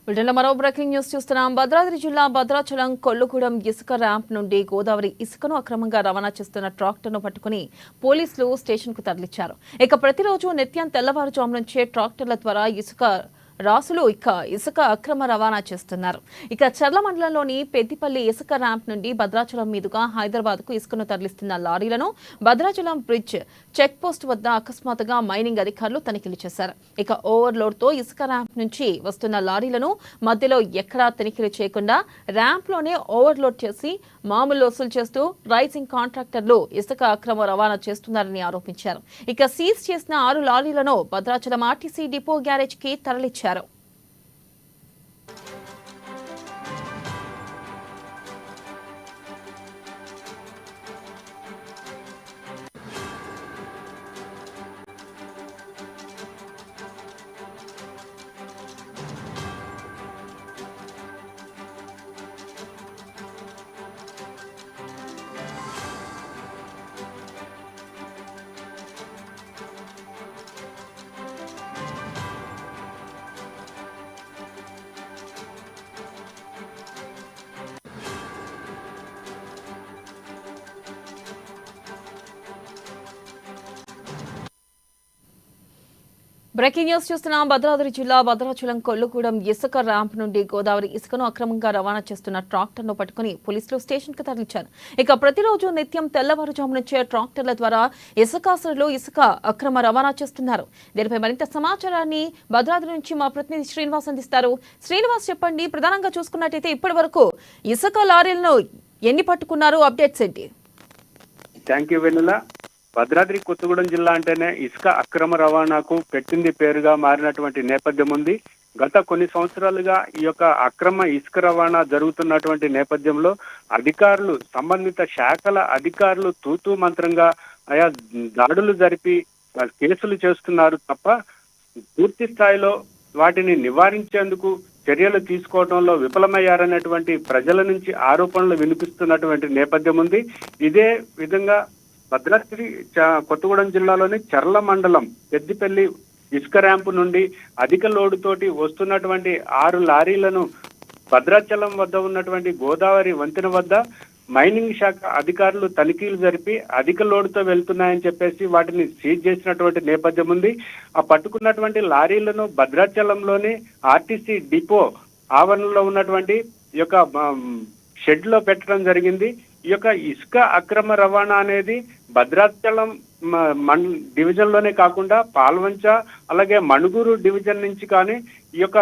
వీటిలో మరో breaking news చూస్తున్నాం. భద్రాద్రి జిల్లా భద్రాచలం కొల్లుగూడెం ఇసుక ర్యాంప్ నుండి గోదావరి ఇసుకను అక్రమంగా రవాణా చేస్తున్న ట్రాక్టర్ను పట్టుకుని పోలీసులు స్టేషన్కు తరలించారు. ఇక ప్రతిరోజు నిత్యం తెల్లవారుజాము నుంచే ట్రాక్టర్ల ద్వారా రాసులు ఇసుక అక్రమ రవాణా చేస్తున్నారు. ఇక చర్ల మండలంలోని పెద్దిపల్లి ఇసుక ర్యాంప్ నుండి భద్రాచలం మీదుగా హైదరాబాద్ కు ఇసుకను తరలిస్తున్న లారీలను భద్రాచలం బ్రిడ్జ్ చెక్ పోస్ట్ వద్ద అకస్మాత్తుగా మైనింగ్ అధికారులు తనిఖీలు చేశారు. ఇక ఓవర్లోడ్ తో ఇసుక ర్యాంప్ నుంచి వస్తున్న లారీలను మధ్యలో ఎక్కడా తనిఖీలు చేయకుండా ర్యాంప్ లోనే ఓవర్లోడ్ చేసి మామూలు వసూలు చేస్తూ రైసింగ్ కాంట్రాక్టర్లు ఇసుక అక్రమ రవాణా చేస్తున్నారని ఆరోపించారు. ఇక సీజ్ చేసిన 6 లారీలను భద్రాచలం ఆర్టీసీ డిపో గ్యారేజ్ కి తరలించారు. బ్రేకింగ్ న్యూస్ చూస్తున్నాం. భద్రాద్రి జిల్లా భద్రాచలం కొల్లుగూడెం ఇసుక ర్యాంప్ నుండి గోదావరి ఇసుకను అక్రమంగా రవాణా చేస్తున్న ట్రాక్టర్ను పట్టుకుని పోలీసులు స్టేషన్ కు తరలించారు. ఇక ప్రతిరోజు నిత్యం తెల్లవారుజాము నుంచే ట్రాక్టర్ల ద్వారా ఇసుక అక్రమ రవాణా చేస్తున్నారు. దీనిపై మరింత సమాచారాన్ని భద్రాద్రి నుంచి మా ప్రతినిధి శ్రీనివాస్ అందిస్తారు. శ్రీనివాస్, చెప్పండి, ప్రధానంగా చూసుకున్నట్టయితే ఇప్పటి వరకు ఇసుక లారీలను ఎన్ని పట్టుకున్నారు? అప్డేట్స్ ఏంటి? థ్యాంక్ యూ వెన్నెల. భద్రాద్రి కొత్తగూడెం జిల్లా అంటేనే ఇసుక అక్రమ రవాణాకు పెట్టింది పేరుగా మారినటువంటి నేపథ్యం ఉంది. గత కొన్ని సంవత్సరాలుగా ఈ యొక్క అక్రమ ఇసుక రవాణా జరుగుతున్నటువంటి నేపథ్యంలో అధికారులు, సంబంధిత శాఖల అధికారులు తూతూ మంత్రంగా ఆయా దాడులు జరిపి కేసులు చేస్తున్నారు తప్ప పూర్తి స్థాయిలో వాటిని నివారించేందుకు చర్యలు తీసుకోవడంలో విఫలమయ్యారనేటువంటి ప్రజల నుంచి ఆరోపణలు వినిపిస్తున్నటువంటి నేపథ్యం ఉంది. ఇదే విధంగా భద్రాద్రి కొత్తగూడెం జిల్లాలోని చర్ల మండలం పెద్దిపల్లి ఇసుక ర్యాంపు నుండి అధిక లోడుతోటి వస్తున్నటువంటి 6 లారీలను భద్రాచలం వద్ద ఉన్నటువంటి గోదావరి వంతెన వద్ద మైనింగ్ శాఖ అధికారులు తనిఖీలు జరిపి అధిక లోడుతో వెళ్తున్నాయని చెప్పేసి వాటిని సీజ్ చేసినటువంటి నేపథ్యం ఉంది. ఆ పట్టుకున్నటువంటి లారీలను భద్రాచలంలోని ఆర్టీసీ డిపో ఆవరణలో ఉన్నటువంటి ఈ యొక్క షెడ్ లో పెట్టడం జరిగింది. ఈ యొక్క ఇసుక అక్రమ రవాణా అనేది భద్రాచలం డివిజన్ లోనే కాకుండా పాల్వంచ, అలాగే మణుగూరు డివిజన్ నుంచి కానీ ఈ యొక్క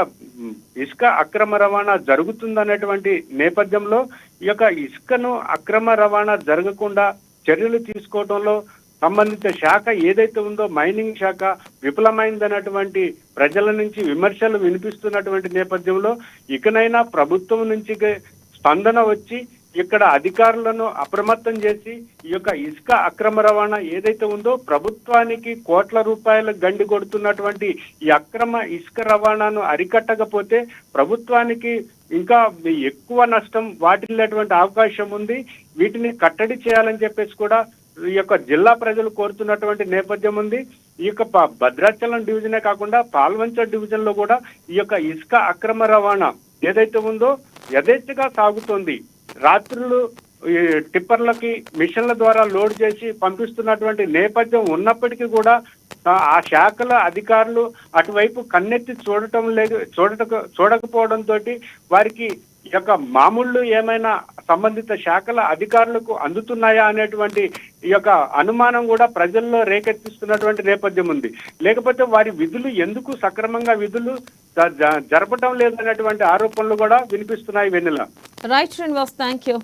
ఇసుక అక్రమ రవాణా జరుగుతుందనేటువంటి నేపథ్యంలో ఈ యొక్క ఇసుకను అక్రమ రవాణా జరగకుండా చర్యలు తీసుకోవడంలో సంబంధిత శాఖ ఏదైతే ఉందో మైనింగ్ శాఖ విఫలమైందన్నటువంటి ప్రజల నుంచి విమర్శలు వినిపిస్తున్నటువంటి నేపథ్యంలో ఇకనైనా ప్రభుత్వం నుంచి స్పందన వచ్చి ఇక్కడ అధికారులను అప్రమత్తం చేసి ఈ యొక్క ఇసుక అక్రమ రవాణా ఏదైతే ఉందో ప్రభుత్వానికి కోట్ల రూపాయల గండి కొడుతున్నటువంటి ఈ అక్రమ ఇసుక రవాణాను అరికట్టకపోతే ప్రభుత్వానికి ఇంకా ఎక్కువ నష్టం వాటిల్లేటువంటి అవకాశం ఉంది. వీటిని కట్టడి చేయాలని చెప్పేసి కూడా ఈ యొక్క జిల్లా ప్రజలు కోరుతున్నటువంటి నేపథ్యం ఉంది. ఈ యొక్క భద్రాచలం డివిజనే కాకుండా పాల్వంచ డివిజన్ లో కూడా ఈ యొక్క ఇసుక అక్రమ రవాణా ఏదైతే ఉందో యథేచ్ఛగా సాగుతోంది. రాత్రులు టిప్పర్లకి మిషన్ల ద్వారా లోడ్ చేసి పంపిస్తున్నటువంటి నేపథ్యం ఉన్నప్పటికీ కూడా ఆ శాఖల అధికారులు అటువైపు కన్నెత్తి చూడకపోవడంతో వారికి ఈ యొక్క మామూళ్ళు ఏమైనా సంబంధిత శాఖల అధికారులకు అందుతున్నాయా అనేటువంటి ఈ యొక్క అనుమానం కూడా ప్రజల్లో రేకెత్తిస్తున్నటువంటి నేపథ్యం ఉంది. లేకపోతే వారి విధులు ఎందుకు సక్రమంగా విధులు జరపడం లేదనేటువంటి ఆరోపణలు కూడా వినిపిస్తున్నాయి Vennela. Right Srinivas, thank you.